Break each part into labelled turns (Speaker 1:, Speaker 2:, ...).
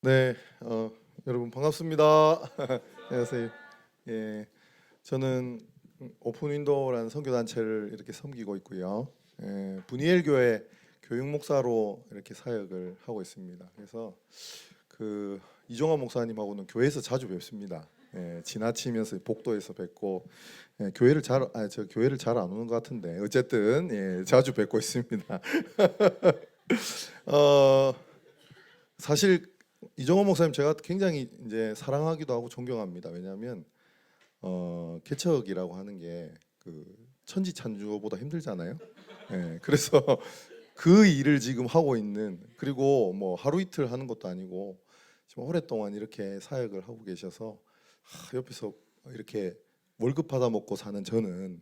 Speaker 1: 네, 여러분 반갑습니다. 안녕하세요. 예, 저는 오픈 윈도우라는 선교 단체를 이렇게 섬기고 있고요. 분이엘 교회 교육 목사로 이렇게 사역을 하고 있습니다. 그래서 그 이종환 목사님하고는 교회에서 자주 뵙습니다. 지나치면서 복도에서 뵙고 교회를 저 교회를 잘 안 오는 것 같은데 어쨌든 자주 뵙고 있습니다. 어, 사실 이종호 목사님 제가 굉장히 이제 사랑하기도 하고 존경합니다. 왜냐하면 개척이라고 하는 게 그 천지찬조보다 힘들잖아요. 그래서 그 일을 지금 하고 있는, 그리고 뭐 하루 이틀 하는 것도 아니고 지금 오랫동안 이렇게 사역을 하고 계셔서 옆에서 이렇게 월급 받아 먹고 사는 저는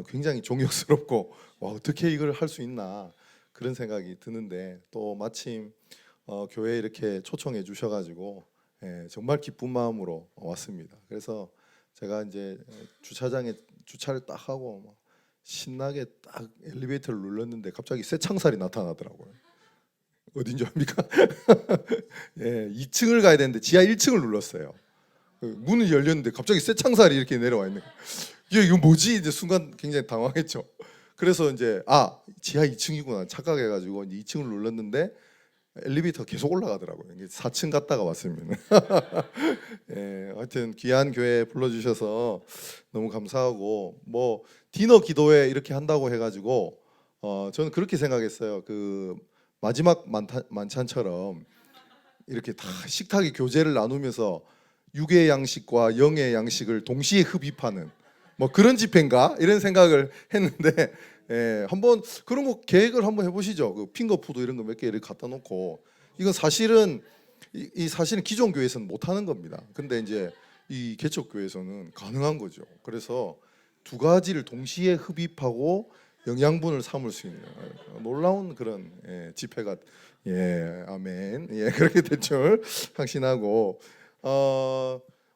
Speaker 1: 굉장히 존경스럽고 와, 어떻게 이걸 할 수 있나 그런 생각이 드는데, 또 마침 교회에 이렇게 초청해 주셔가지고 정말 기쁜 마음으로 왔습니다. 그래서 제가 이제 주차장에 주차를 딱 하고 막 신나게 딱 엘리베이터를 눌렀는데 갑자기 새 창살이 나타나더라고요. 어딘 줄 압니까? 2층을 가야 되는데 지하 1층을 눌렀어요. 문이 열렸는데 갑자기 새 창살이 이렇게 내려와 있는 거예요. 이거 뭐지? 이제 순간 굉장히 당황했죠. 그래서 이제 지하 2층이구나 착각해가지고 2층을 눌렀는데 엘리베이터 계속 올라가더라고요. 4층 갔다가 왔습니다. 하여튼 귀한 교회 불러주셔서 너무 감사하고, 뭐 디너 기도회 이렇게 한다고 해가지고 저는 그렇게 생각했어요. 그 마지막 만찬처럼 이렇게 다 식탁의 교제를 나누면서 육의 양식과 영의 양식을 동시에 흡입하는 뭐 그런 집회인가 이런 생각을 했는데, 한번 그런 거 계획을 한번 해보시죠. 그 핑거푸드 이런 거 몇 개 이렇게 갖다 놓고, 이건 사실은 사실은 기존 교회에서는 못 하는 겁니다. 근데 이제 이 개척 교회에서는 가능한 거죠. 그래서 두 가지를 동시에 흡입하고 영양분을 삼을 수 있는 놀라운 그런 집회가 아멘 그렇게 될 줄 확신하고,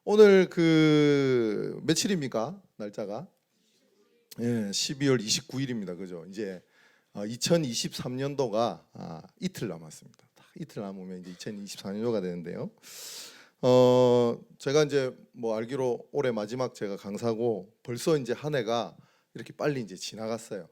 Speaker 1: 오늘 그 며칠입니까? 날짜가 12월 29일입니다. 그죠? 이제 2023년도가 이틀 남았습니다. 딱 이틀 남으면 이제 2024년도가 되는데요. 제가 이제 뭐 알기로 올해 마지막 제가 강사고 벌써 이제 한 해가 이렇게 빨리 이제 지나갔어요.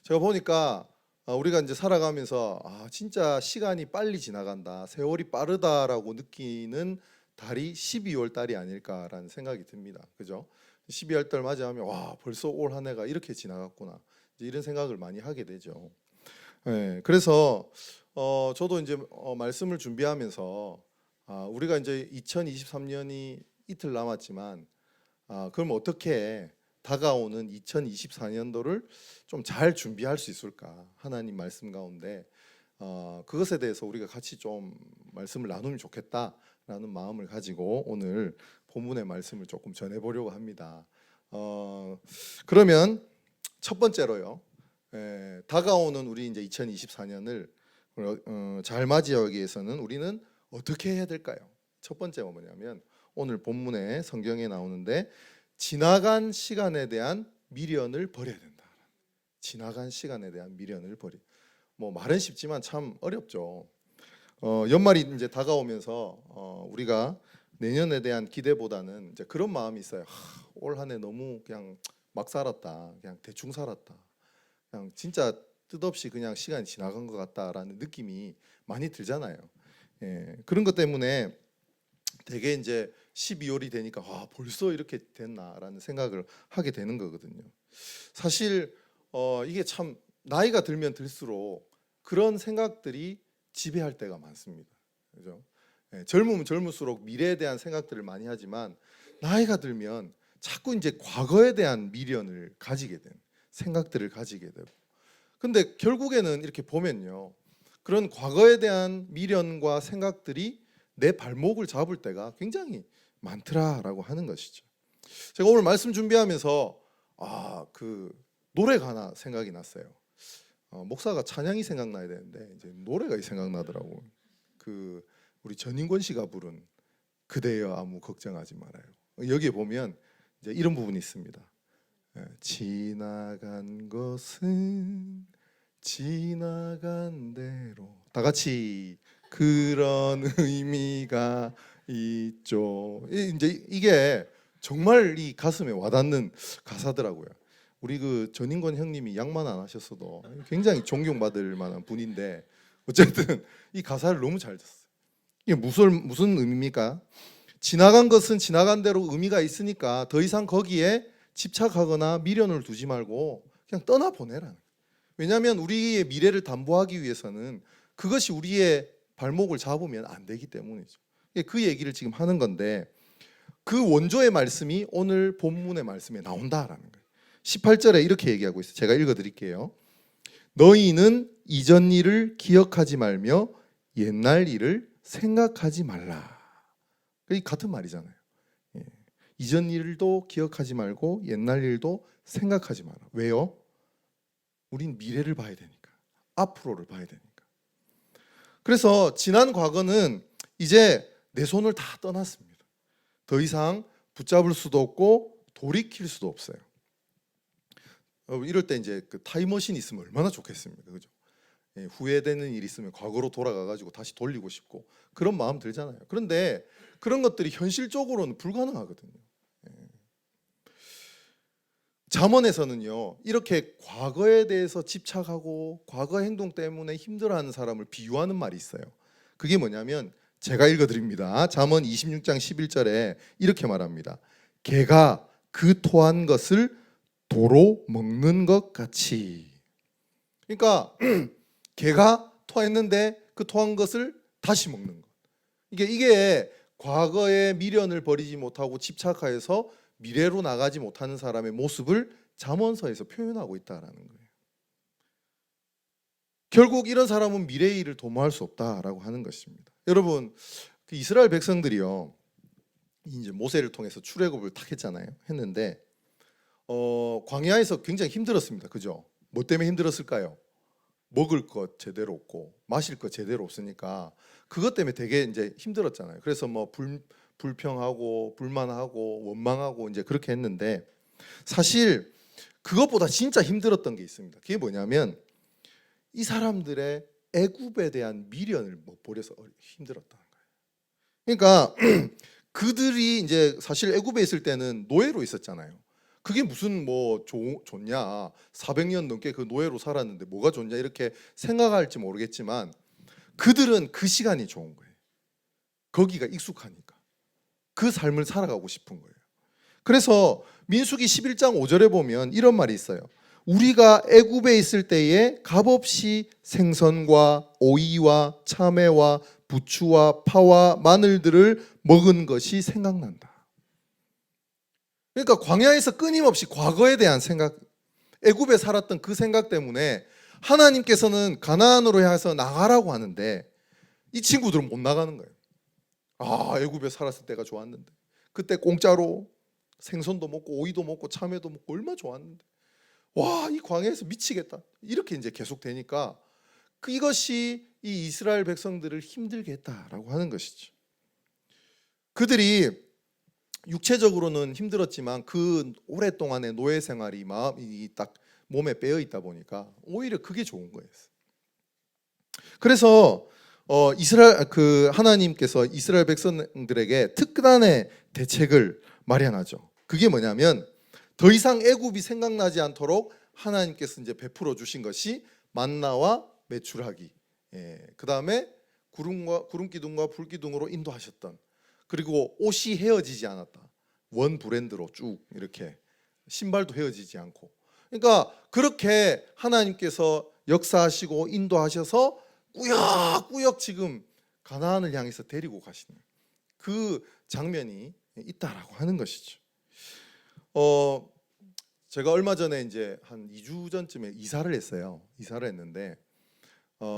Speaker 1: 제가 보니까 우리가 이제 살아가면서 진짜 시간이 빨리 지나간다, 세월이 빠르다라고 느끼는 달이 12월 달이 아닐까라는 생각이 듭니다. 그죠? 12월 달 맞이하면 와, 벌써 올 한 해가 이렇게 지나갔구나, 이제 이런 생각을 많이 하게 되죠. 그래서 저도 이제 말씀을 준비하면서 우리가 이제 2023년이 이틀 남았지만 그럼 어떻게 다가오는 2024년도를 좀 잘 준비할 수 있을까? 하나님 말씀 가운데 그것에 대해서 우리가 같이 좀 말씀을 나누면 좋겠다라는 마음을 가지고 오늘 본문의 말씀을 조금 전해보려고 합니다. 그러면 첫 번째로요, 다가오는 우리 이제 2024년을 잘 맞이하기 위해서는 우리는 어떻게 해야 될까요? 첫 번째가 뭐냐면 오늘 본문에 성경에 나오는데 지나간 시간에 대한 미련을 버려야 된다. 지나간 시간에 대한 미련을 버리. 뭐 말은 쉽지만 참 어렵죠. 연말이 이제 다가오면서 우리가 내년에 대한 기대보다는 이제 그런 마음이 있어요. 올 한 해 너무 그냥 막 살았다, 그냥 대충 살았다, 그냥 진짜 뜻없이 그냥 시간이 지나간 것 같다라는 느낌이 많이 들잖아요. 그런 것 때문에 되게 이제 12월이 되니까 벌써 이렇게 됐나라는 생각을 하게 되는 거거든요. 사실 이게 참 나이가 들면 들수록 그런 생각들이 지배할 때가 많습니다. 그죠? 젊으면 젊을수록 미래에 대한 생각들을 많이 하지만 나이가 들면 자꾸 이제 과거에 대한 미련을 가지게 된 생각들을 가지게 되고, 근데 결국에는 이렇게 보면요, 그런 과거에 대한 미련과 생각들이 내 발목을 잡을 때가 굉장히 많더라라고 하는 것이죠. 제가 오늘 말씀 준비하면서 그 노래가 하나 생각이 났어요. 목사가 찬양이 생각나야 되는데 이제 노래가 생각나더라고. 그 우리 전인권 씨가 부른 그대여 아무 걱정하지 말아요. 여기에 보면 이제 이런 부분이 있습니다. 지나간 것은 지나간 대로, 다 같이 그런 의미가 있죠. 이제 이게 정말 이 가슴에 와닿는 가사더라고요. 우리 그 전인권 형님이 양만 안 하셨어도 굉장히 존경받을 만한 분인데 어쨌든 이 가사를 너무 잘 졌어요. 이게 무슨 의미입니까? 지나간 것은 지나간 대로 의미가 있으니까 더 이상 거기에 집착하거나 미련을 두지 말고 그냥 떠나 보내라는. 왜냐하면 우리의 미래를 담보하기 위해서는 그것이 우리의 발목을 잡으면 안 되기 때문이죠. 그 얘기를 지금 하는 건데 그 원조의 말씀이 오늘 본문의 말씀에 나온다라는 거예요. 18절에 이렇게 얘기하고 있어요. 제가 읽어드릴게요. 너희는 이전 일을 기억하지 말며 옛날 일을 생각하지 말라. 이 같은 말이잖아요. 예. 이전 일도 기억하지 말고 옛날 일도 생각하지 마라. 왜요? 우린 미래를 봐야 되니까. 앞으로를 봐야 되니까. 그래서 지난 과거는 이제 내 손을 다 떠났습니다. 더 이상 붙잡을 수도 없고 돌이킬 수도 없어요. 이럴 때 이제 그 타임머신이 있으면 얼마나 좋겠습니까, 그죠? 예, 후회되는 일이 있으면 과거로 돌아가가지고 다시 돌리고 싶고 그런 마음 들잖아요. 그런데 그런 것들이 현실적으로는 불가능하거든요. 예. 잠언에서는요, 이렇게 과거에 대해서 집착하고 과거 행동 때문에 힘들어하는 사람을 비유하는 말이 있어요. 그게 뭐냐면 제가 읽어드립니다. 잠언 26장 11절에 이렇게 말합니다. 개가 그 토한 것을 도로 먹는 것 같이. 그러니까 개가 토했는데 그 토한 것을 다시 먹는 것. 이게 과거의 미련을 버리지 못하고 집착하여서 미래로 나가지 못하는 사람의 모습을 잠언서에서 표현하고 있다라는 거예요. 결국 이런 사람은 미래의 일을 도모할 수 없다라고 하는 것입니다. 여러분, 그 이스라엘 백성들이요, 이제 모세를 통해서 출애굽을 탁 했는데 광야에서 굉장히 힘들었습니다. 그죠? 뭐 때문에 힘들었을까요? 먹을 것 제대로 없고 마실 것 제대로 없으니까 그것 때문에 되게 이제 힘들었잖아요. 그래서 뭐 불평하고 불만하고 원망하고 이제 그렇게 했는데 사실 그것보다 진짜 힘들었던 게 있습니다. 그게 뭐냐면 이 사람들의 애굽에 대한 미련을 못 버려서 힘들었다는 거예요. 그러니까 그들이 이제 사실 애굽에 있을 때는 노예로 있었잖아요. 그게 무슨 뭐 좋냐, 400년 넘게 그 노예로 살았는데 뭐가 좋냐 이렇게 생각할지 모르겠지만 그들은 그 시간이 좋은 거예요. 거기가 익숙하니까 그 삶을 살아가고 싶은 거예요. 그래서 민수기 11장 5절에 보면 이런 말이 있어요. 우리가 애굽에 있을 때에 값없이 생선과 오이와 참외와 부추와 파와 마늘들을 먹은 것이 생각난다. 그러니까 광야에서 끊임없이 과거에 대한 생각, 애굽에 살았던 그 생각 때문에 하나님께서는 가나안으로 향해서 나가라고 하는데 이 친구들은 못 나가는 거예요. 아, 애굽에 살았을 때가 좋았는데 그때 공짜로 생선도 먹고 오이도 먹고 참외도 먹고 얼마나 좋았는데 와, 이 광야에서 미치겠다. 이렇게 이제 계속 되니까 이것이 이 이스라엘 백성들을 힘들게 했다라고 하는 것이죠. 그들이 육체적으로는 힘들었지만 그 오랫동안의 노예 생활이 마음이 딱 몸에 빼어 있다 보니까 오히려 그게 좋은 거예요. 그래서 하나님께서 이스라엘 백성들에게 특단의 대책을 마련하죠. 그게 뭐냐면 더 이상 애굽이 생각나지 않도록 하나님께서 이제 베풀어 주신 것이 만나와 메추라기. 그 다음에 구름 기둥과 불 기둥으로 인도하셨던. 그리고 옷이 헤어지지 않았다. 원 브랜드로 쭉 이렇게 신발도 헤어지지 않고. 그러니까 그렇게 하나님께서 역사하시고 인도하셔서 꾸역꾸역 지금 가나안을 향해서 데리고 가시는 그 장면이 있다라고 하는 것이죠. 제가 얼마 전에 이제 한 2주 전쯤에 이사를 했어요. 이사를 했는데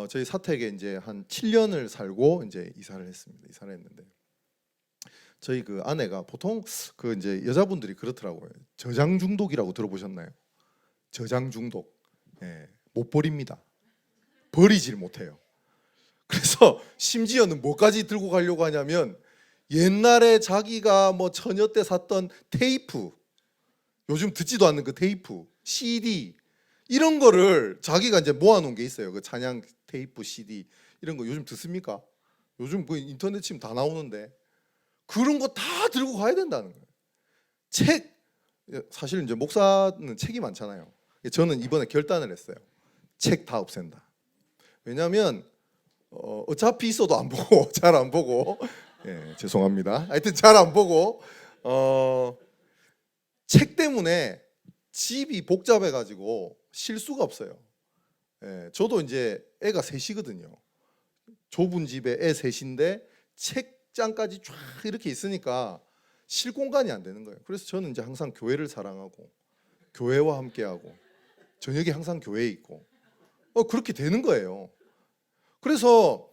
Speaker 1: 저희 사택에 이제 한 7년을 살고 이제 이사를 했습니다. 이사를 했는데 저희 그 아내가 보통 그 이제 여자분들이 그렇더라고요. 저장 중독이라고 들어보셨나요? 저장 중독. 못 버립니다. 버리질 못해요. 그래서 심지어는 뭐까지 들고 가려고 하냐면 옛날에 자기가 뭐 처녀 때 샀던 테이프, 요즘 듣지도 않는 그 테이프, CD 이런 거를 자기가 이제 모아놓은 게 있어요. 그 찬양 테이프, CD 이런 거 요즘 듣습니까? 요즘 그 인터넷 치면 다 나오는데 그런 거 다 들고 가야 된다는 거예요. 책, 사실 이제 목사는 책이 많잖아요. 저는 이번에 결단을 했어요. 책 다 없앤다. 왜냐하면 어차피 있어도 안 보고 잘 안 보고 죄송합니다. 하여튼 잘 안 보고 책 때문에 집이 복잡해가지고 쉴 수가 없어요. 저도 이제 애가 셋이거든요. 좁은 집에 애 셋인데 책장까지 쫙 이렇게 있으니까 쉴 공간이 안 되는 거예요. 그래서 저는 이제 항상 교회를 사랑하고 교회와 함께하고 저녁에 항상 교회에 있고 그렇게 되는 거예요. 그래서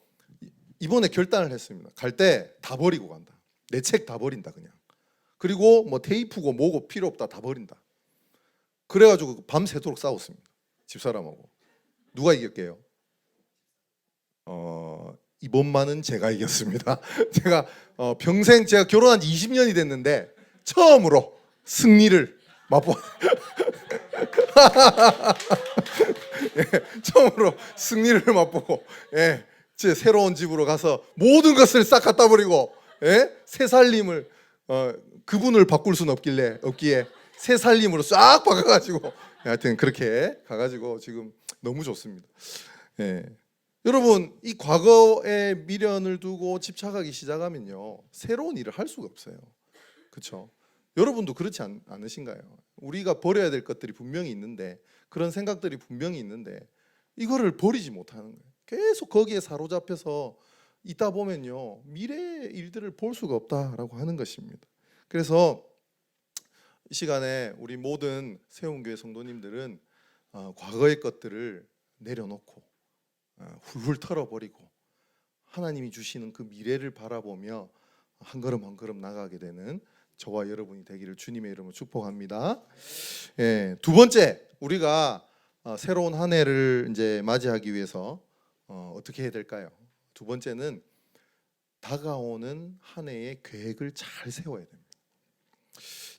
Speaker 1: 이번에 결단을 했습니다. 갈 때 다 버리고 간다. 내 책 다 버린다 그냥. 그리고 뭐 테이프고 뭐고 필요 없다 다 버린다. 그래가지고 밤새도록 싸웠습니다. 집사람하고. 누가 이겼게요? 이번만은 제가 이겼습니다. 제가 평생 제가 결혼한 지 20년이 됐는데 처음으로 승리를 맛보. 처음으로 승리를 맛보고 제 새로운 집으로 가서 모든 것을 싹 갖다 버리고 새 살림을 그분을 바꿀 수는 없기에 새 살림으로 싹 바꿔가지고 하여튼 그렇게 가가지고 지금 너무 좋습니다. 여러분 이 과거에 미련을 두고 집착하기 시작하면요 새로운 일을 할 수가 없어요. 그렇죠? 여러분도 그렇지 않으신가요? 우리가 버려야 될 것들이 분명히 있는데 그런 생각들이 분명히 있는데 이거를 버리지 못하는 거예요. 계속 거기에 사로잡혀서 있다 보면요 미래의 일들을 볼 수가 없다라고 하는 것입니다. 그래서 이 시간에 우리 모든 세움교회 성도님들은 과거의 것들을 내려놓고 훌훌 털어버리고 하나님이 주시는 그 미래를 바라보며 한 걸음 한 걸음 나가게 되는 저와 여러분이 되기를 주님의 이름으로 축복합니다. 두 번째 우리가 새로운 한 해를 이제 맞이하기 위해서 어떻게 해야 될까요? 두 번째는 다가오는 한 해의 계획을 잘 세워야 됩니다.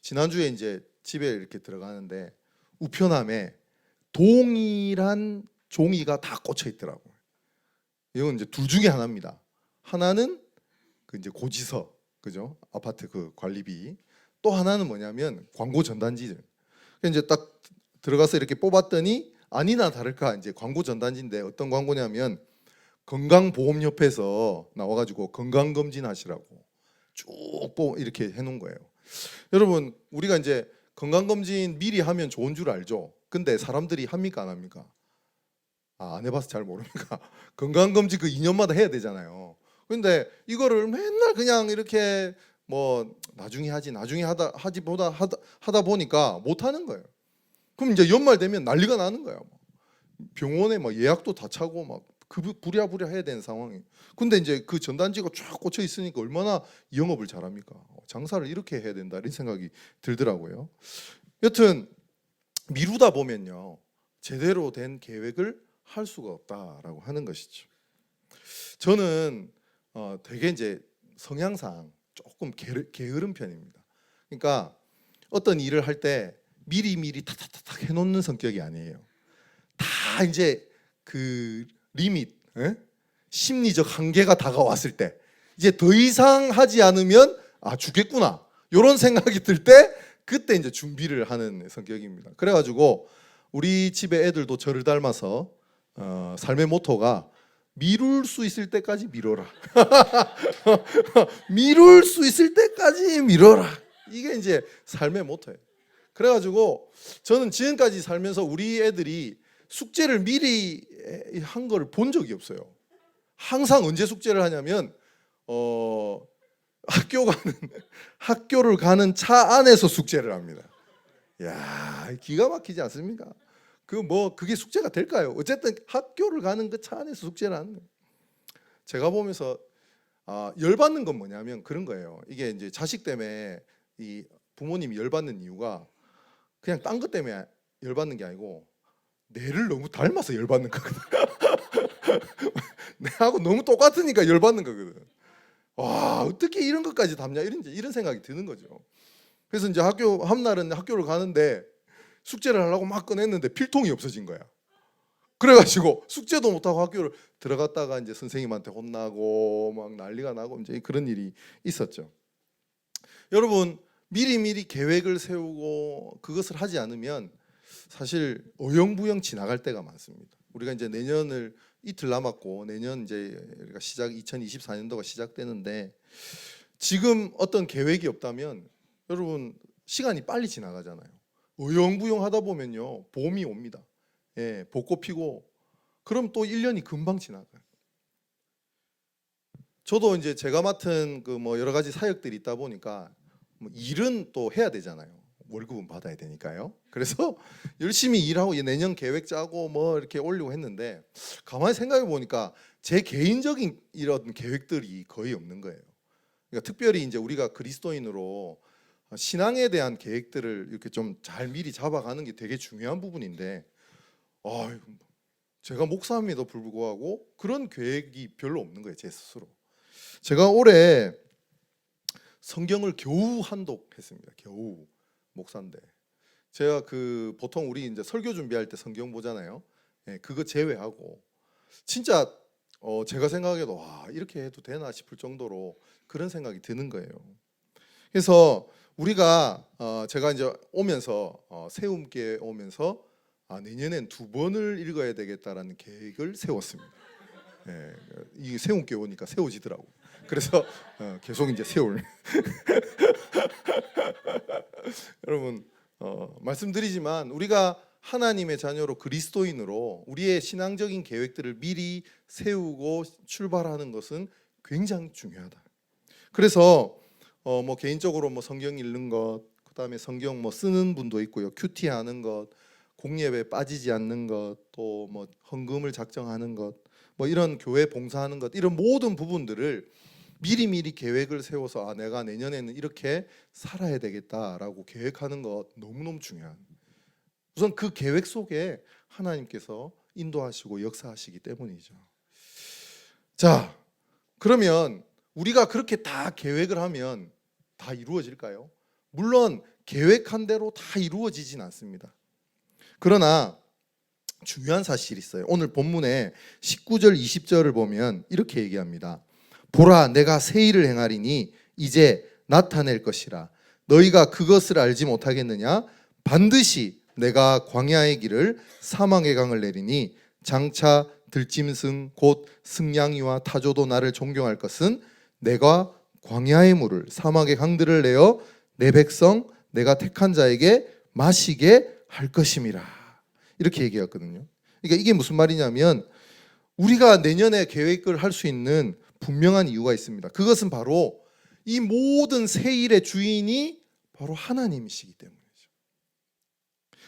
Speaker 1: 지난주에 이제 집에 이렇게 들어가는데 우편함에 동일한 종이가 다 꽂혀 있더라고요. 이건 이제 둘 중에 하나입니다. 하나는 그 이제 고지서, 그죠? 아파트 그 관리비. 또 하나는 뭐냐면 광고 전단지들. 이제 딱 들어가서 이렇게 뽑았더니 아니나 다를까 이제 광고 전단지인데 어떤 광고냐면 건강보험협회에서 나와가지고 건강검진 하시라고 쭉 이렇게 해놓은 거예요. 여러분 우리가 이제 건강검진 미리 하면 좋은 줄 알죠? 근데 사람들이 합니까 안 합니까? 안 해봐서 잘 모릅니까? 건강검진 그 2년마다 해야 되잖아요. 근데 이거를 맨날 그냥 이렇게 뭐 나중에 하다 보니까 못 하는 거예요. 그럼 이제 연말 되면 난리가 나는 거예요. 병원에 막 예약도 다 차고 막 부랴부랴 해야 되는 상황이. 근데 이제 그 전단지가 쫙 꽂혀 있으니까 얼마나 영업을 잘합니까? 장사를 이렇게 해야 된다 이런 생각이 들더라고요. 여튼 미루다 보면요 제대로 된 계획을 할 수가 없다라고 하는 것이죠. 저는 되게 이제 성향상 조금 게으른 편입니다. 그러니까 어떤 일을 할 때 미리 탁탁탁 해놓는 성격이 아니에요. 다 이제 그 리밋, 심리적 한계가 다가왔을 때 이제 더 이상 하지 않으면 죽겠구나 이런 생각이 들 때 그때 이제 준비를 하는 성격입니다. 그래가지고 우리 집에 애들도 저를 닮아서 삶의 모토가 미룰 수 있을 때까지 미뤄라. 미룰 수 있을 때까지 미뤄라. 이게 이제 삶의 모토예요. 그래가지고 저는 지금까지 살면서 우리 애들이 숙제를 미리 한 걸 본 적이 없어요. 항상 언제 숙제를 하냐면 학교를 가는 차 안에서 숙제를 합니다. 야, 기가 막히지 않습니까? 그게 숙제가 될까요? 어쨌든 학교를 가는 그 차 안에서 숙제를 하는 거예요. 제가 보면서 열받는 건 뭐냐면 그런 거예요. 이게 이제 자식 때문에 이 부모님이 열받는 이유가 그냥 딴 것 때문에 열받는 게 아니고 내를 너무 닮아서 열받는 거거든. 내하고 너무 똑같으니까 열받는 거거든. 와, 어떻게 이런 것까지 닮냐 이런 생각이 드는 거죠. 그래서 이제 한 날은 학교를 가는데 숙제를 하려고 막 꺼냈는데 필통이 없어진 거야. 그래가지고 숙제도 못하고 학교를 들어갔다가 이제 선생님한테 혼나고 막 난리가 나고 이제 그런 일이 있었죠. 여러분, 미리미리 계획을 세우고 그것을 하지 않으면 사실 어영부영 지나갈 때가 많습니다. 우리가 이제 내년을 이틀 남았고 내년 이제 우리가 2024년도가 시작되는데 지금 어떤 계획이 없다면 여러분 시간이 빨리 지나가잖아요. 어영부영 하다 보면요 봄이 옵니다. 예, 벚꽃 피고 그럼 또 1년이 금방 지나가요. 저도 이제 제가 맡은 그 뭐 여러 가지 사역들이 있다 보니까 뭐 일은 또 해야 되잖아요. 월급은 받아야 되니까요. 그래서 열심히 일하고 내년 계획 짜고 뭐 이렇게 올리고 했는데 가만히 생각해 보니까 제 개인적인 이런 계획들이 거의 없는 거예요. 그러니까 특별히 이제 우리가 그리스도인으로 신앙에 대한 계획들을 이렇게 좀 잘 미리 잡아가는 게 되게 중요한 부분인데 제가 목사임에도 불구하고 그런 계획이 별로 없는 거예요, 제 스스로. 제가 올해 성경을 겨우 한독했습니다. 겨우 목사인데 제가 그 보통 우리 이제 설교 준비할 때 성경 보잖아요. 예, 그거 제외하고 진짜 제가 생각해도 와 이렇게 해도 되나 싶을 정도로 그런 생각이 드는 거예요. 그래서 우리가 제가 이제 오면서 세움교회 오면서 내년엔 2번을 읽어야 되겠다라는 계획을 세웠습니다. 예, 이 세움교회 오니까 세워지더라고. 그래서 계속 이제 세울. 여러분 말씀드리지만 우리가 하나님의 자녀로 그리스도인으로 우리의 신앙적인 계획들을 미리 세우고 출발하는 것은 굉장히 중요하다. 그래서 뭐 개인적으로 뭐 성경 읽는 것, 그다음에 성경 뭐 쓰는 분도 있고요, 큐티하는 것, 공예배에 빠지지 않는 것, 또 뭐 헌금을 작정하는 것, 뭐 이런 교회 봉사하는 것, 이런 모든 부분들을 미리미리 계획을 세워서 내가 내년에는 이렇게 살아야 되겠다라고 계획하는 것 너무너무 중요한. 우선 그 계획 속에 하나님께서 인도하시고 역사하시기 때문이죠. 자, 그러면 우리가 그렇게 다 계획을 하면 다 이루어질까요? 물론 계획한 대로 다 이루어지진 않습니다. 그러나 중요한 사실이 있어요. 오늘 본문에 19절 20절을 보면 이렇게 얘기합니다. 보라, 내가 새 일을 행하리니 이제 나타낼 것이라. 너희가 그것을 알지 못하겠느냐? 반드시 내가 광야의 길을 사망의 강을 내리니 장차 들짐승 곧 승냥이와 타조도 나를 존경할 것은 내가 광야의 물을 사막의 강들을 내어 내 백성 내가 택한 자에게 마시게 할 것임이라. 이렇게 얘기했거든요. 그러니까 이게 무슨 말이냐면 우리가 내년에 계획을 할 수 있는 분명한 이유가 있습니다. 그것은 바로 이 모든 새 일의 주인이 바로 하나님이시기 때문이죠.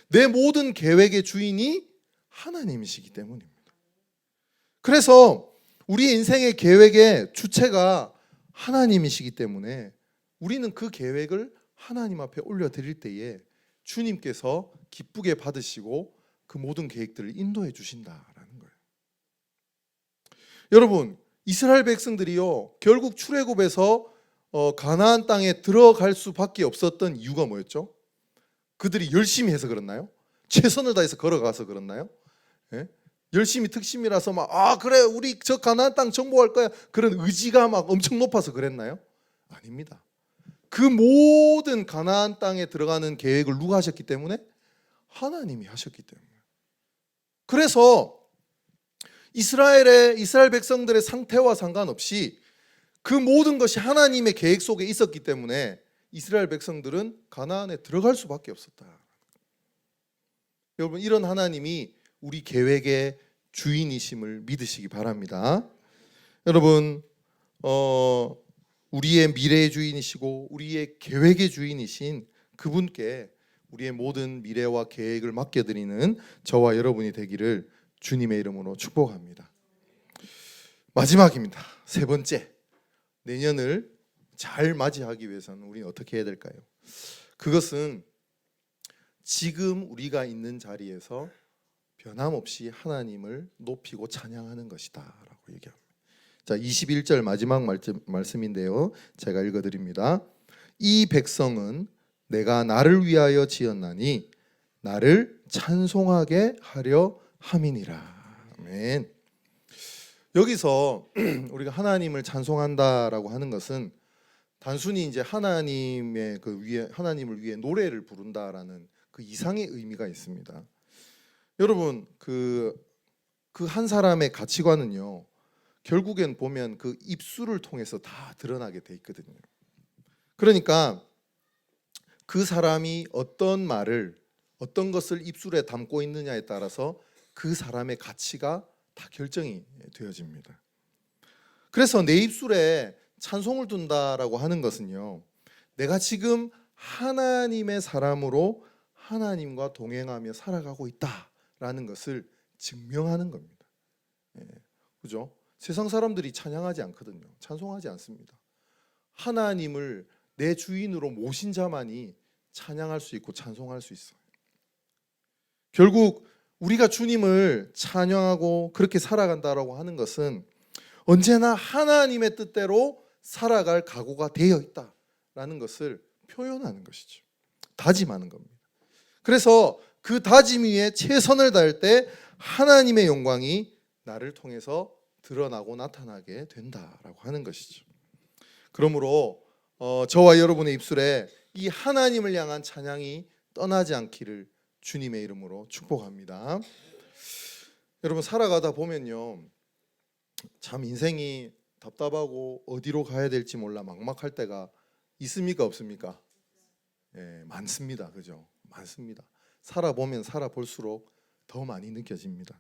Speaker 1: 내 모든 계획의 주인이 하나님이시기 때문입니다. 그래서 우리 인생의 계획의 주체가 하나님이시기 때문에 우리는 그 계획을 하나님 앞에 올려드릴 때에 주님께서 기쁘게 받으시고 그 모든 계획들을 인도해 주신다라는 거예요. 여러분, 이스라엘 백성들이요 결국 출애굽에서 가나안 땅에 들어갈 수밖에 없었던 이유가 뭐였죠? 그들이 열심히 해서 그랬나요? 최선을 다해서 걸어가서 그랬나요? 예? 열심히 특심이라서 막 그래 우리 저 가나안 땅 정복할 거야 그런 의지가 막 엄청 높아서 그랬나요? 아닙니다. 그 모든 가나안 땅에 들어가는 계획을 누가 하셨기 때문에? 하나님이 하셨기 때문에. 그래서 이스라엘 백성들의 상태와 상관없이 그 모든 것이 하나님의 계획 속에 있었기 때문에 이스라엘 백성들은 가나안에 들어갈 수밖에 없었다. 여러분, 이런 하나님이 우리 계획의 주인이심을 믿으시기 바랍니다. 여러분, 우리의 미래의 주인이시고 우리의 계획의 주인이신 그분께 우리의 모든 미래와 계획을 맡겨드리는 저와 여러분이 되기를 주님의 이름으로 축복합니다. 마지막입니다. 세 번째, 내년을 잘 맞이하기 위해서는 우리는 어떻게 해야 될까요? 그것은 지금 우리가 있는 자리에서 변함없이 하나님을 높이고 찬양하는 것이다 라고 얘기합니다. 자, 21절 마지막 말씀인데요, 제가 읽어드립니다. 이 백성은 내가 나를 위하여 지었나니 나를 찬송하게 하려 함이니라. 아멘. 여기서 우리가 하나님을 찬송한다라고 하는 것은 단순히 이제 하나님의 그 위에 하나님을 위해 노래를 부른다라는 그 이상의 의미가 있습니다. 여러분 그 한 사람의 가치관은요 결국엔 보면 그 입술을 통해서 다 드러나게 돼 있거든요. 그러니까 그 사람이 어떤 말을 어떤 것을 입술에 담고 있느냐에 따라서 그 사람의 가치가 다 결정이 되어집니다. 그래서 내 입술에 찬송을 둔다라고 하는 것은요 내가 지금 하나님의 사람으로 하나님과 동행하며 살아가고 있다라는 것을 증명하는 겁니다. 예, 그죠? 세상 사람들이 찬양하지 않거든요. 찬송하지 않습니다. 하나님을 내 주인으로 모신 자만이 찬양할 수 있고 찬송할 수 있어요. 결국 우리가 주님을 찬양하고 그렇게 살아간다라고 하는 것은 언제나 하나님의 뜻대로 살아갈 각오가 되어 있다라는 것을 표현하는 것이죠. 다짐하는 겁니다. 그래서 그 다짐 위에 최선을 다할 때 하나님의 영광이 나를 통해서 드러나고 나타나게 된다라고 하는 것이죠. 그러므로 저와 여러분의 입술에 이 하나님을 향한 찬양이 떠나지 않기를 주님의 이름으로 축복합니다. 여러분 살아가다 보면요 참 인생이 답답하고 어디로 가야 될지 몰라 막막할 때가 있습니까 없습니까? 예, 많습니다. 그죠? 많습니다. 살아보면 살아볼수록 더 많이 느껴집니다.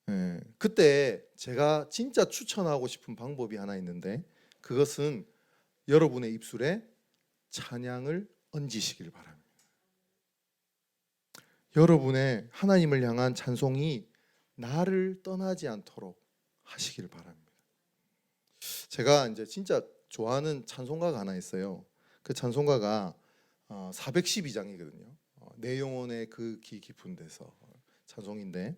Speaker 1: 예, 그때 제가 진짜 추천하고 싶은 방법이 하나 있는데 그것은 여러분의 입술에 찬양을 얹으시길 바랍니다. 여러분의 하나님을 향한 찬송이 나를 떠나지 않도록 하시길 바랍니다. 제가 이제 진짜 좋아하는 찬송가가 하나 있어요. 그 찬송가가 412장이거든요. 내 영혼의 그 깊은 데서 찬송인데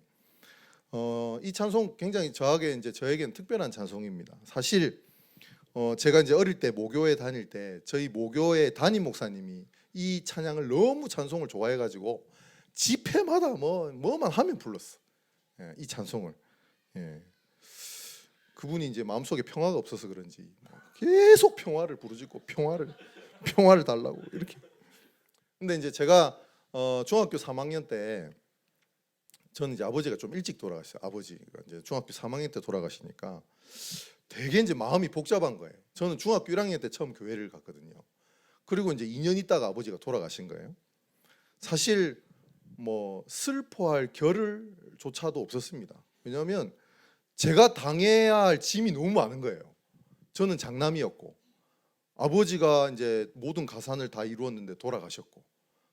Speaker 1: 이 찬송 굉장히 저에게는 특별한 찬송입니다. 사실 제가 이제 어릴 때 모교에 다닐 때 저희 모교의 담임 목사님이 이 찬양을 너무 찬송을 좋아해가지고 집회마다 뭐만 하면 불렀어. 예, 이 찬송을. 예. 그분이 이제 마음속에 평화가 없어서 그런지 계속 평화를 부르짖고 평화를 달라고 이렇게. 근데 이제 제가 중학교 3학년 때 저는 이제 아버지가 좀 일찍 돌아가셨어요. 아버지가 이제 중학교 3학년 때 돌아가시니까 되게 이제 마음이 복잡한 거예요. 저는 중학교 1학년 때 처음 교회를 갔거든요. 그리고 이제 2년 있다가 아버지가 돌아가신 거예요. 사실 뭐 슬퍼할 겨를조차도 없었습니다. 왜냐하면 제가 당해야 할 짐이 너무 많은 거예요. 저는 장남이었고 아버지가 이제 모든 가산을 다 이루었는데 돌아가셨고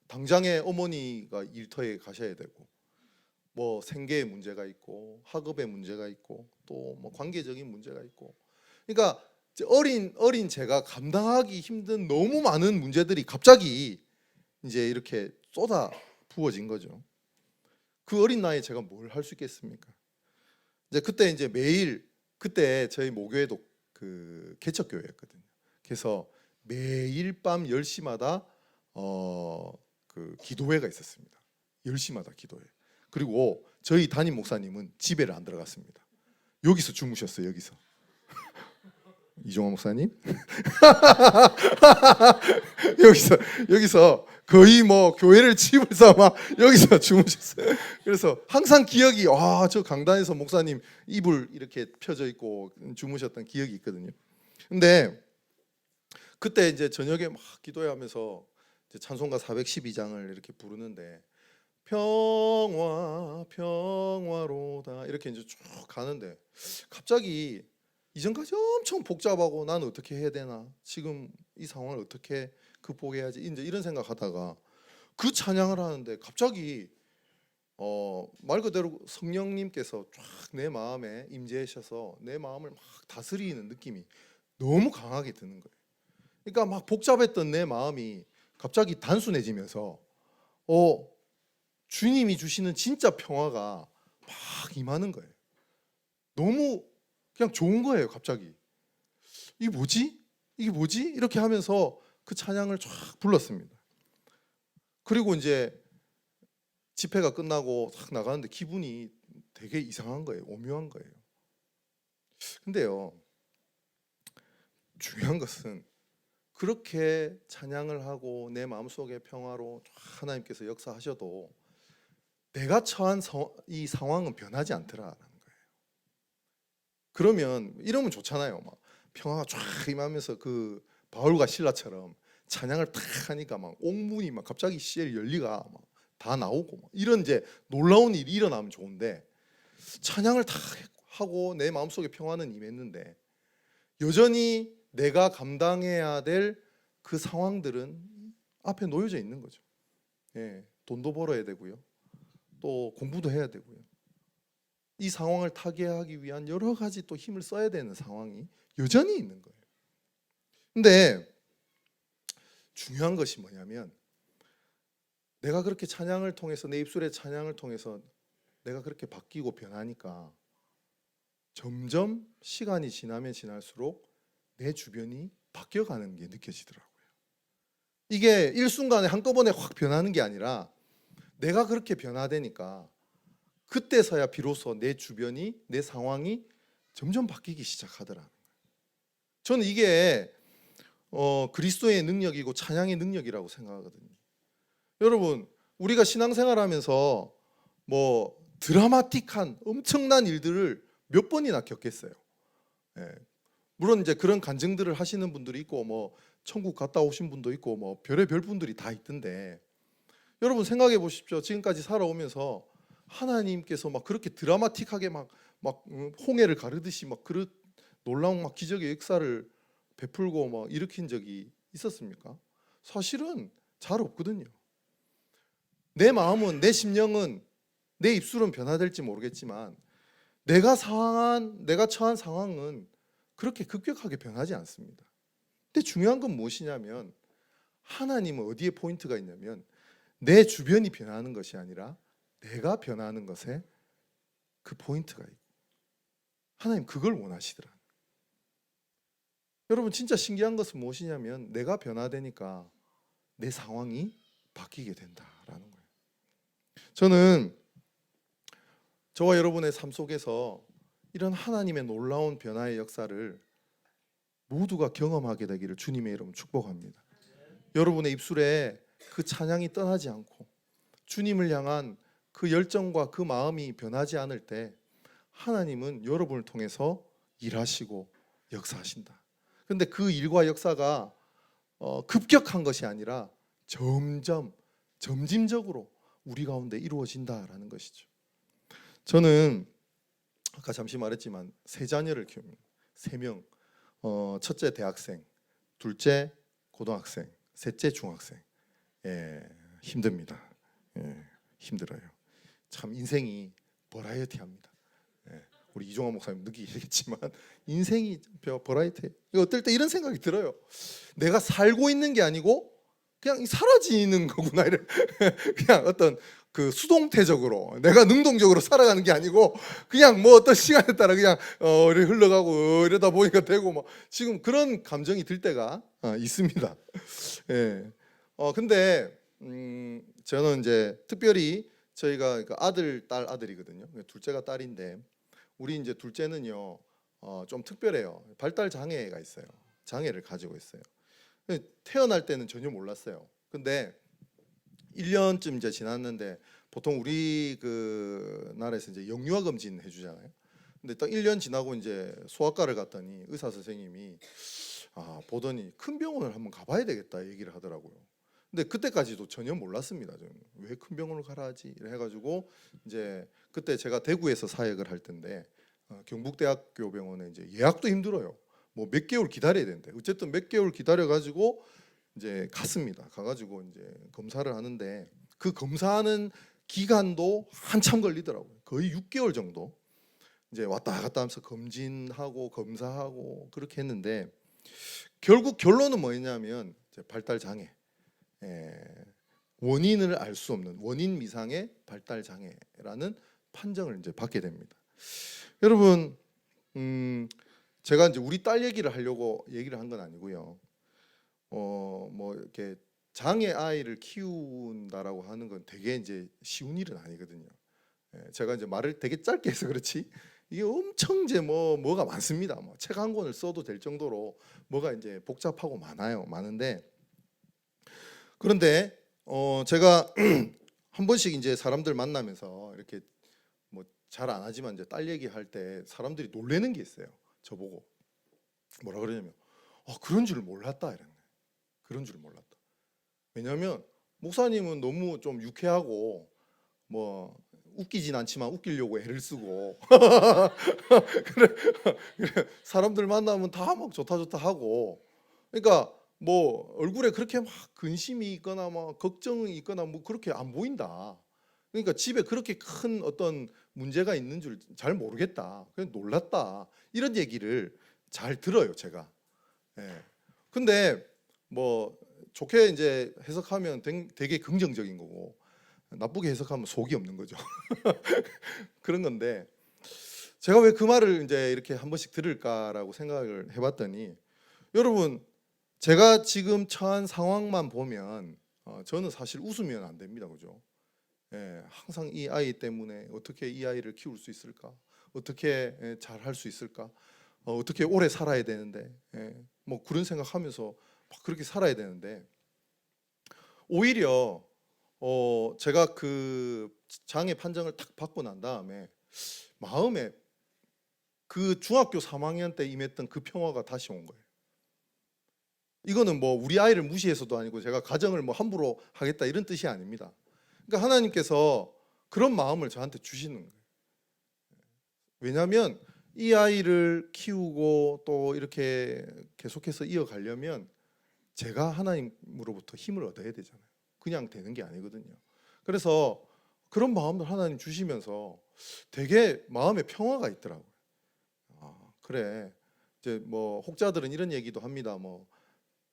Speaker 1: 당장에 어머니가 일터에 가셔야 되고 뭐 생계의 문제가 있고 학업의 문제가 있고 또 뭐 관계적인 문제가 있고 그러니까 어린 제가 감당하기 힘든 너무 많은 문제들이 갑자기 이제 이렇게 쏟아 부어진 거죠. 그 어린 나이에 제가 뭘 할 수 있겠습니까? 이제 그때 이제 매일 그때 저희 모교에도 그 개척교회였거든요. 그래서 매일 밤 10시마다 그 기도회가 있었습니다. 10시마다 기도회. 그리고 저희 담임 목사님은 집에를 안 들어갔습니다. 여기서 주무셨어요. 여기서. 이종환 목사님 여기서 거의 뭐 교회를 집을 삼아 여기서 주무셨어요. 그래서 항상 기억이 저 강단에서 목사님 이불 이렇게 펴져 있고 주무셨던 기억이 있거든요. 근데 그때 이제 저녁에 막 기도하면서 이제 찬송가 412장을 이렇게 부르는데 평화로다 이렇게 이제 쭉 가는데 갑자기 이전까지 엄청 복잡하고 나는 어떻게 해야 되나 지금 이 상황을 어떻게 극복해야지 이제 이런 생각하다가 그 찬양을 하는데 갑자기 말 그대로 성령님께서 쫙 내 마음에 임재하셔서 내 마음을 막 다스리는 느낌이 너무 강하게 드는 거예요. 그러니까 막 복잡했던 내 마음이 갑자기 단순해지면서 주님이 주시는 진짜 평화가 막 임하는 거예요. 너무 그냥 좋은 거예요. 갑자기 이게 뭐지? 이렇게 하면서 그 찬양을 쫙 불렀습니다. 그리고 이제 집회가 끝나고 딱 나가는데 기분이 되게 이상한 거예요. 오묘한 거예요. 근데요, 중요한 것은 그렇게 찬양을 하고 내 마음속의 평화로 하나님께서 역사하셔도 내가 처한 이 상황은 변하지 않더라라는 거예요. 그러면 이러면 좋잖아요. 막 평화가 쫙 임하면서 그 바울과 실라처럼 찬양을 탁 하니까 막 옥문이 막 갑자기 시엘 열리가 막 다 나오고 막 이런 이제 놀라운 일이 일어나면 좋은데, 찬양을 탁 하고 내 마음속에 평화는 임했는데 여전히 내가 감당해야 될 그 상황들은 앞에 놓여져 있는 거죠. 예, 돈도 벌어야 되고요, 또 공부도 해야 되고요, 이 상황을 타개하기 위한 여러 가지 또 힘을 써야 되는 상황이 여전히 있는 거예요. 근데 중요한 것이 뭐냐면, 내가 그렇게 찬양을 통해서, 내 입술의 찬양을 통해서 내가 그렇게 바뀌고 변하니까 점점 시간이 지나면 지날수록 내 주변이 바뀌어가는 게 느껴지더라고요. 이게 일순간에 한꺼번에 확 변하는 게 아니라 내가 그렇게 변화되니까 그때서야 비로소 내 주변이, 내 상황이 점점 바뀌기 시작하더라고요. 저는 이게 그리스도의 능력이고 찬양의 능력이라고 생각하거든요. 여러분, 우리가 신앙생활하면서 뭐 드라마틱한 엄청난 일들을 몇 번이나 겪겠어요. 예. 물론 이제 그런 간증들을 하시는 분들이 있고, 뭐 천국 갔다 오신 분도 있고, 뭐 별의별 분들이 다 있던데, 여러분 생각해 보십시오. 지금까지 살아오면서 하나님께서 막 그렇게 드라마틱하게 막 홍해를 가르듯이 막 그런 놀라운 막 기적의 역사를 베풀고 막 일으킨 적이 있었습니까? 사실은 잘 없거든요. 내 마음은, 내 심령은, 내 입술은 변화될지 모르겠지만 내가 처한 상황은 그렇게 급격하게 변하지 않습니다. 근데 중요한 건 무엇이냐면, 하나님은 어디에 포인트가 있냐면 내 주변이 변하는 것이 아니라 내가 변하는 것에 그 포인트가 있고, 하나님 그걸 원하시더라. 여러분, 진짜 신기한 것은 무엇이냐면 내가 변화되니까 내 상황이 바뀌게 된다라는 거예요. 저는 저와 여러분의 삶 속에서 이런 하나님의 놀라운 변화의 역사를 모두가 경험하게 되기를 주님의 이름으로 축복합니다. 여러분의 입술에 그 찬양이 떠나지 않고 주님을 향한 그 열정과 그 마음이 변하지 않을 때 하나님은 여러분을 통해서 일하시고 역사하신다. 그런데 그 일과 역사가 급격한 것이 아니라 점진적으로 우리 가운데 이루어진다라는 것이죠. 저는 아까 잠시 말했지만 세 자녀를 키웁니다. 3명. 첫째 대학생, 둘째 고등학생, 셋째 중학생. 힘듭니다. 힘들어요. 참 인생이 버라이어티합니다. 우리 이종환 목사님 느끼시겠지만 인생이 버라이어티. 어떨 때 이런 생각이 들어요. 내가 살고 있는 게 아니고 그냥 사라지는 거구나. 그냥 어떤 그 수동태적으로 내가 능동적으로 살아가는 게 아니고 그냥 뭐 어떤 시간에 따라 그냥 이렇게 흘러가고 이러다 보니까 되고, 뭐 지금 그런 감정이 들 때가 있습니다. 예. 근데 저는 이제 특별히 저희가 아들, 딸, 아들이거든요. 둘째가 딸인데, 우리 이제 둘째는요 좀 특별해요. 발달 장애가 있어요. 장애를 가지고 있어요. 태어날 때는 전혀 몰랐어요. 근데 1년쯤 이제 지났는데, 보통 우리 그 나라에서 이제 영유아 검진 해주잖아요. 근데 딱 1년 지나고 이제 소아과를 갔더니 의사 선생님이 보더니 큰 병원을 한번 가봐야 되겠다 얘기를 하더라고요. 근데 그때까지도 전혀 몰랐습니다. 저는 왜 큰 병원을 가라 하지 해가지고, 이제 그때 제가 대구에서 사역을 할 텐데 경북대학교 병원에 이제 예약도 힘들어요. 뭐 몇 개월 기다려야 되는데, 어쨌든 몇 개월 기다려 가지고 이제 갔습니다. 가가지고 이제 검사를 하는데, 그 검사하는 기간도 한참 걸리더라고요. 거의 6개월 정도 이제 왔다 갔다 하면서 검진하고 검사하고 그렇게 했는데, 결국 결론은 뭐였냐면 발달 장애, 원인을 알 수 없는 원인 미상의 발달 장애라는 판정을 이제 받게 됩니다. 여러분, 제가 이제 우리 딸 얘기를 하려고 얘기를 한 건 아니고요. 뭐 이렇게 장애 아이를 키운다라고 하는 건 되게 이제 쉬운 일은 아니거든요. 제가 이제 말을 되게 짧게 해서 그렇지 이게 엄청 이제 뭐가 많습니다. 뭐 책 한 권을 써도 될 정도로 뭐가 이제 복잡하고 많은데 그런데 제가 한 번씩 이제 사람들 만나면서 이렇게 뭐 잘 안 하지만 이제 딸 얘기할 때 사람들이 놀래는 게 있어요. 저보고 뭐라 그러냐면 그런 줄 몰랐다 이랬네. 그런 줄 몰랐다. 왜냐하면 목사님은 너무 좀 유쾌하고 뭐 웃기진 않지만 웃기려고 애를 쓰고 그래 사람들 만나면 다 막 좋다 좋다 하고 그러니까 뭐 얼굴에 그렇게 막 근심이 있거나 막 걱정이 있거나 뭐 그렇게 안 보인다. 그러니까 집에 그렇게 큰 어떤 문제가 있는 줄 잘 모르겠다. 그냥 놀랐다. 이런 얘기를 잘 들어요, 제가. 예. 근데 뭐 좋게 이제 해석하면 되게 긍정적인 거고 나쁘게 해석하면 속이 없는 거죠. 그런 건데 제가 왜 그 말을 이제 이렇게 한 번씩 들을까라고 생각을 해봤더니 여러분 제가 지금 처한 상황만 보면 저는 사실 웃으면 안 됩니다, 그죠? 예, 항상 이 아이 때문에 어떻게 이 아이를 키울 수 있을까? 어떻게 잘 할 수 있을까? 어떻게 오래 살아야 되는데, 뭐 그런 생각하면서 막 그렇게 살아야 되는데 오히려 제가 그 장애 판정을 탁 받고 난 다음에 마음에 그 중학교 3학년 때 임했던 그 평화가 다시 온 거예요. 이거는 뭐 우리 아이를 무시해서도 아니고 제가 가정을 뭐 함부로 하겠다 이런 뜻이 아닙니다. 그러니까 하나님께서 그런 마음을 저한테 주시는 거예요. 왜냐하면 이 아이를 키우고 또 이렇게 계속해서 이어가려면 제가 하나님으로부터 힘을 얻어야 되잖아요. 그냥 되는 게 아니거든요. 그래서 그런 마음을 하나님 주시면서 되게 마음에 평화가 있더라고요. 그래. 이제 뭐 혹자들은 이런 얘기도 합니다. 뭐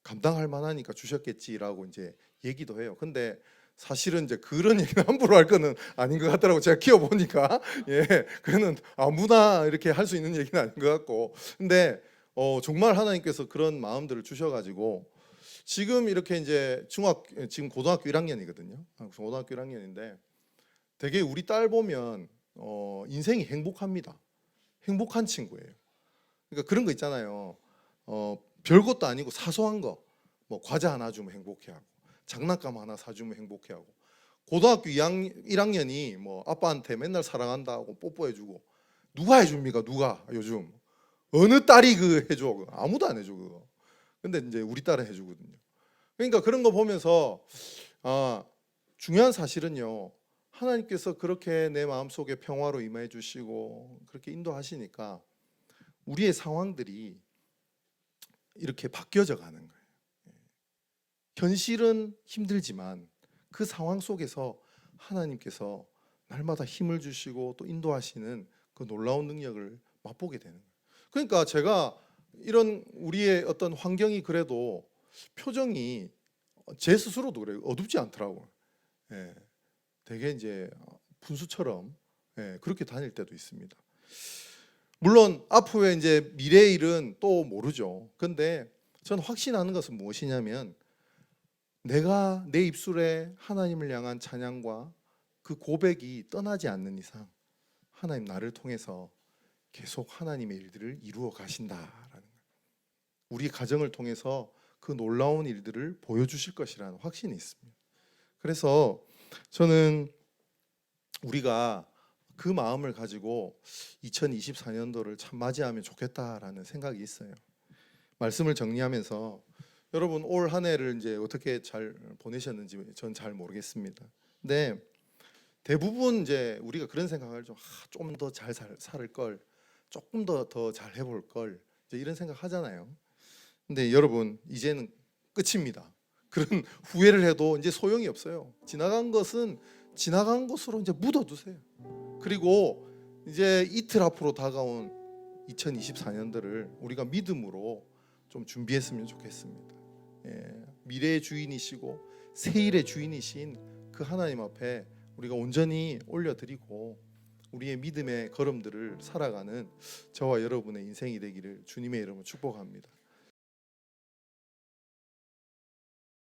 Speaker 1: 감당할 만하니까 주셨겠지라고 이제 얘기도 해요. 근데 사실은 이제 그런 얘기는 함부로 할 거는 아닌 것 같더라고. 제가 키워보니까 그거는 아무나 이렇게 할 수 있는 얘기는 아닌 것 같고. 근데 정말 하나님께서 그런 마음들을 주셔가지고 지금 이렇게 이제 지금 고등학교 1학년이거든요. 고등학교 1학년인데 되게 우리 딸 보면 인생이 행복합니다. 행복한 친구예요. 그러니까 그런 거 있잖아요. 별것도 아니고 사소한 거, 뭐 과자 하나 주면 행복해하고, 장난감 하나 사주면 행복해하고, 고등학교 1학년이 뭐 아빠한테 맨날 사랑한다고 뽀뽀해주고, 누가 해줍니까? 누가 요즘 어느 딸이 그 해줘? 아무도 안 해줘 그거. 근데 이제 우리 딸은 해주거든요. 그러니까 그런 거 보면서 중요한 사실은요. 하나님께서 그렇게 내 마음속에 평화로 임해 주시고 그렇게 인도하시니까 우리의 상황들이 이렇게 바뀌어져 가는 거예요. 현실은 힘들지만 그 상황 속에서 하나님께서 날마다 힘을 주시고 또 인도하시는 그 놀라운 능력을 맛보게 되는 거예요. 그러니까 제가 이런 우리의 어떤 환경이 그래도 표정이 제 스스로도 그래요. 어둡지 않더라고요. 되게 이제 분수처럼 그렇게 다닐 때도 있습니다. 물론 앞으로의 이제 미래의 일은 또 모르죠. 근데 저는 확신하는 것은 무엇이냐면 내가 내 입술에 하나님을 향한 찬양과 그 고백이 떠나지 않는 이상 하나님 나를 통해서 계속 하나님의 일들을 이루어 가신다라는 거예요. 우리 가정을 통해서 그 놀라운 일들을 보여주실 것이라는 확신이 있습니다. 그래서 저는 우리가 그 마음을 가지고 2024년도를 참 맞이하면 좋겠다라는 생각이 있어요. 말씀을 정리하면서 여러분 올 한 해를 이제 어떻게 잘 보내셨는지 전 잘 모르겠습니다. 근데 대부분 이제 우리가 그런 생각을 좀 더 잘 살 걸, 조금 더 잘 해볼 걸 이제 이런 생각 하잖아요. 근데 여러분 이제는 끝입니다. 그런 후회를 해도 이제 소용이 없어요. 지나간 것은 지나간 것으로 이제 묻어두세요. 그리고 이제 이틀 앞으로 다가온 2024년도를 우리가 믿음으로 좀 준비했으면 좋겠습니다. 미래의 주인이시고 세일의 주인이신 그 하나님 앞에 우리가 온전히 올려드리고 우리의 믿음의 걸음들을 살아가는 저와 여러분의 인생이 되기를 주님의 이름으로 축복합니다.